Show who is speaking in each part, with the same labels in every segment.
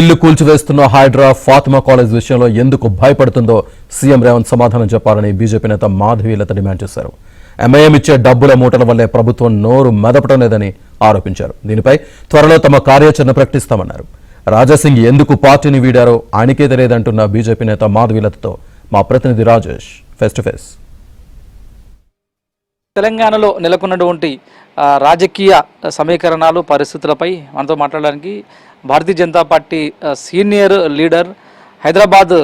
Speaker 1: ఇల్లు కూల్చివేస్తున్న హైడ్రా ఫాతిమా కాలేజ్ విషయంలో ఎందుకు భయపడుతుందో సీఎం రేవంత్ సమాధానం చెప్పాలని బీజేపీ నేత మాధవీలత డిమాండ్ చేశారు. ఎంఐఎం ఇచ్చే డబ్బుల మూటల వల్లే ప్రభుత్వం నోరు మెదపడం లేదని ఆరోపించారు. దీనిపై త్వరలో తమ కార్యాచరణ ప్రకటిస్తామన్నారు. రాజాసింగ్ ఎందుకు పార్టీని వీడారో ఆయనకే తెలియదంటున్న బీజేపీ నేత మాధవీలతతో మా ప్రతినిధి రాజేష్ ఫేస్ టు ఫేస్.
Speaker 2: తెలంగాణలో నెలకొన్నటువంటి రాజకీయ సమీకరణాలు పరిస్థితులపై మనతో మాట్లాడడానికి Bharatiya Janata party senior leader, Hyderabad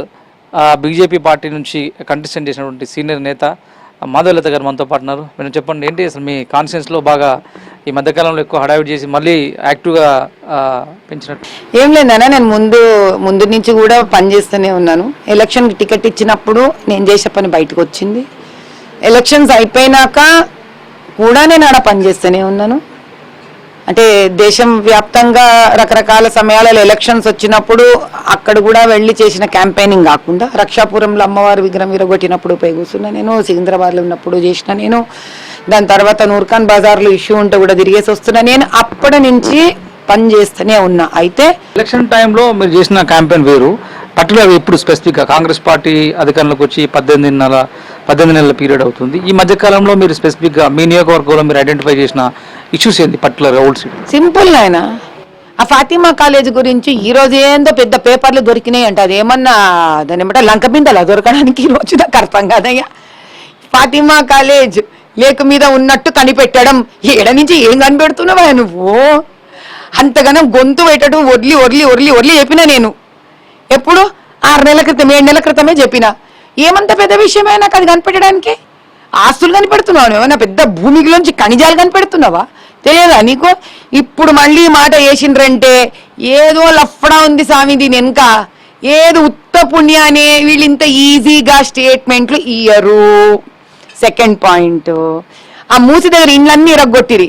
Speaker 2: BJP party నుంచి కంటెస్టెంట్ చేసినటువంటి సీనియర్ నేత మాధవీలత గారు మనతో పాటు ఉన్నారు. మీరు చెప్పండి, ఏంటి అసలు మీ కాన్స్టిట్యూన్సీలో బాగా ఈ మధ్యకాలంలో ఎక్కువ హడావిడి చేసి మళ్ళీ యాక్టివ్గా పెంచినట్టు?
Speaker 3: ఏం లేదన్నా, నేను ముందు నుంచి కూడా పనిచేస్తూనే ఉన్నాను. ఎలక్షన్కి టికెట్ ఇచ్చినప్పుడు నేను చేసే పని బయటకు వచ్చింది. ఎలక్షన్స్ అయిపోయినాక కూడా నేను ఆడ పనిచేస్తూనే ఉన్నాను. అంటే దేశం వ్యాప్తంగా రకరకాల సమయాలలో ఎలక్షన్స్ వచ్చినప్పుడు అక్కడ కూడా వెళ్ళి చేసిన క్యాంపెయినింగ్ కాకుండా రక్షాపురంలో అమ్మవారి విగ్రహం విరగొట్టినప్పుడు పోయి కూర్చున్నా నేను, సికింద్రాబాద్లో ఉన్నప్పుడు చేసిన నేను, దాని తర్వాత నూర్ఖాన్ బజార్లో ఇష్యూ ఉంటే కూడా తిరిగేసి వస్తున్నా నేను. అప్పటి నుంచి పని చేస్తూనే ఉన్నా. అయితే
Speaker 2: ఎలక్షన్ టైంలో మీరు చేసిన క్యాంపెయిన్ వేరు, పర్టికులర్ ఇప్పుడు స్పెసిఫిక్గా కాంగ్రెస్ పార్టీ అధికారంలోకి వచ్చి 18 నెలల పీరియడ్ అవుతుంది. ఈ మధ్యకాలంలో మీరు స్పెసిఫిక్గా మీ నియోజకవర్గంలో మీరు ఐడెంటిఫై చేసిన ఇష్యూస్ ఏంటి పర్టికులర్గా? ఓల్డ్ సిటీ
Speaker 3: సింపుల్ నాయన, ఆ ఫాతిమా కాలేజ్ గురించి ఈ రోజు ఏందో పెద్ద పేపర్లు దొరికినాయి అంట. అదేమన్నా దాని ఏమంటే లంక బిందలా దొరకడానికి ఈ రోజు నాకు అర్థం కాదయ్యా. ఫాతిమా కాలేజ్ లేక మీద ఉన్నట్టు కనిపెట్టడం, ఏడ నుంచి ఏం కనిపెడుతున్నావా నువ్వు? అంతగానం గొంతు పెట్టడం ఒర్లి ఒర్లి ఒర్లి ఒర్లి చెప్పినా నేను. ఎప్పుడు 6 నెలల క్రితం 7 నెలల క్రితమే చెప్పిన. ఏమంత పెద్ద విషయమే నాకు అది కనిపెట్టడానికి? ఆస్తులు కనిపెడుతున్నావు, ఏమన్నా పెద్ద భూమిలోంచి ఖనిజాలు కనిపెడుతున్నావా? తెలియదా నీకు? ఇప్పుడు మళ్ళీ మాట వేసిండ్రంటే ఏదో లఫ్డా ఉంది స్వామి దీని వెనుక. ఏదో ఉత్త పుణ్యానే వీళ్ళు ఇంత ఈజీగా స్టేట్మెంట్లు ఇయ్యరు. సెకండ్ పాయింట్, ఆ మూసి దగ్గర ఇండ్లన్నీ ఇరగొట్టిరి.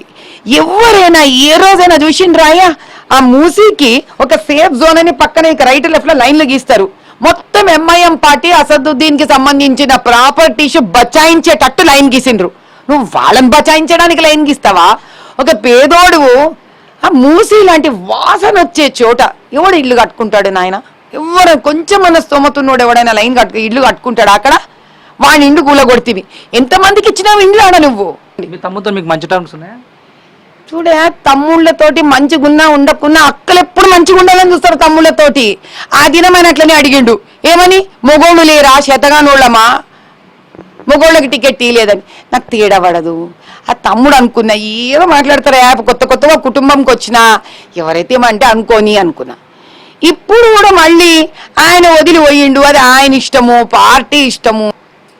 Speaker 3: ఎవరైనా ఏ రోజైనా చూసిండ్రాయా? ఆ మూసీకి ఒక సేఫ్ జోన్ అని పక్కన ఇక రైట్ లెఫ్ట్ లో లైన్లు గీస్తారు. మొత్తం ఎంఐఎం పార్టీ అసదుద్దీన్ కి సంబంధించిన ప్రాపర్టీస్ బచాయించేటట్టు లైన్ గీసిండ్రు. నువ్వు వాళ్ళని బచాయించడానికి లైన్ గీస్తావా? ఒక పేదోడు ఆ మూసీ లాంటి వాసన వచ్చే చోట ఎవడు ఇల్లు కట్టుకుంటాడు నాయన? ఎవరు కొంచెం మన స్తోమతున్నోడు ఎవడైనా ఇల్లు కట్టుకుంటాడు అక్కడ? వాడిని ఇండ్లు కూలగొడితివి. ఎంతమందికి ఇచ్చినావు ఇండ్లు ఆడ నువ్వు?
Speaker 2: మీ తమ్ముతో మీకు మంచి టర్మ్స్ ఉన్నాయా?
Speaker 3: చూడే, తమ్ముళ్ళతోటి మంచిగున్నా ఉండకున్నా అక్కలు ఎప్పుడు మంచిగా ఉండాలని చూస్తారు తమ్ముళ్ళతోటి. ఆ దినమైన అట్లనే అడిగిండు, ఏమని? మొగోళ్ళు లేరా శతగానోళ్ళమా, మొగోళ్ళకి టికెట్ తీయలేదని. నాకు తేడా పడదు. ఆ తమ్ముడు అనుకున్నా ఏదో మాట్లాడతారు. యాప్ కొత్తగా కుటుంబంకి వచ్చినా ఎవరైతే ఏమంటే అనుకున్నా. ఇప్పుడు కూడా మళ్ళీ ఆయన వదిలి పోయిండు. అది ఆయన ఇష్టము, పార్టీ ఇష్టము.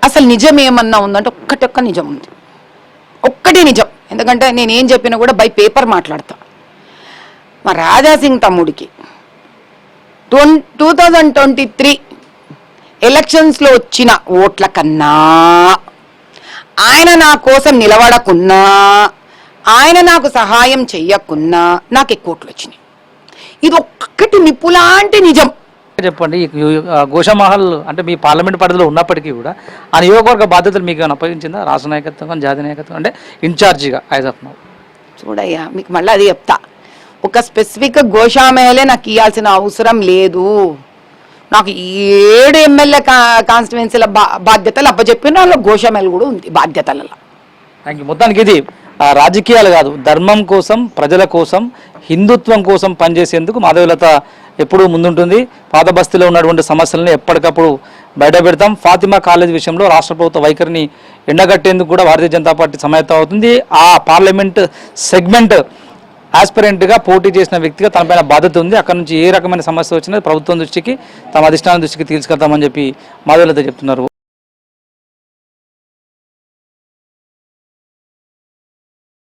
Speaker 3: అసలు నిజం ఏమన్నా ఉందంటే ఒక్క నిజం ఉంది, ఒక్కటి నిజం. ఎందుకంటే నేను ఏం చెప్పినా కూడా బై పేపర్ మాట్లాడతా. మా రాజాసింగ్ తమ్ముడికి 2023 ఎలక్షన్స్లో వచ్చిన ఓట్ల కన్నా ఆయన నా కోసం నిలబడకున్నా, ఆయన నాకు సహాయం చెయ్యకున్నా నాకు ఎక్కువ ఓట్లు వచ్చినాయి. ఇది ఒక్కటి నిప్పులాంటి నిజం.
Speaker 2: చెప్పండి, గోషామహల్ అంటే మీ పార్లమెంట్ పరిధిలో ఉన్నప్పటికీ కూడా ఆ నియోజకవర్గ బాధ్యతలు మీకు అప్పగించిందా? రాష్ట్ర నాయకత్వం, జాతీయ నాయకత్వం, అంటే ఇన్ఛార్జిగా యాజ్ ఆఫ్ నౌ?
Speaker 3: చూడయ్యా, మీకు మళ్ళీ అది చెప్తా. ఒక స్పెసిఫిక్ గోషామహలే నాకు ఇవ్వాల్సిన అవసరం లేదు. నాకు 7 ఎమ్మెల్యే కాన్స్టిట్యువెన్సీల బాధ్యతలు అప్పచెప్పిన వాళ్ళు గోషామహల్ కూడా ఉంది బాధ్యతలలో.
Speaker 2: Thank you. మొత్తానికి ఇది రాజకీయాలు కాదు, ధర్మం కోసం, ప్రజల కోసం, హిందుత్వం కోసం పనిచేసేందుకు మాధవీలత ఎప్పుడూ ముందుంటుంది. పాత బస్తీలో ఉన్నటువంటి సమస్యలను ఎప్పటికప్పుడు బయట పెడతాం. ఫాతిమా కాలేజ్ విషయంలో రాష్ట్ర ప్రభుత్వ వైఖరిని ఎండగట్టేందుకు కూడా భారతీయ జనతా పార్టీ సమాయత్తం అవుతుంది. ఆ పార్లమెంట్ సెగ్మెంట్ ఆస్పిరెంట్గా పోటీ చేసిన వ్యక్తిగా తనపైన బాధ్యత ఉంది. అక్కడ నుంచి ఏ రకమైన సమస్య వచ్చినా ప్రభుత్వం దృష్టికి, తమ అధిష్టానం దృష్టికి తీసుకెళ్తామని చెప్పి మాధవీలత చెప్తున్నారు.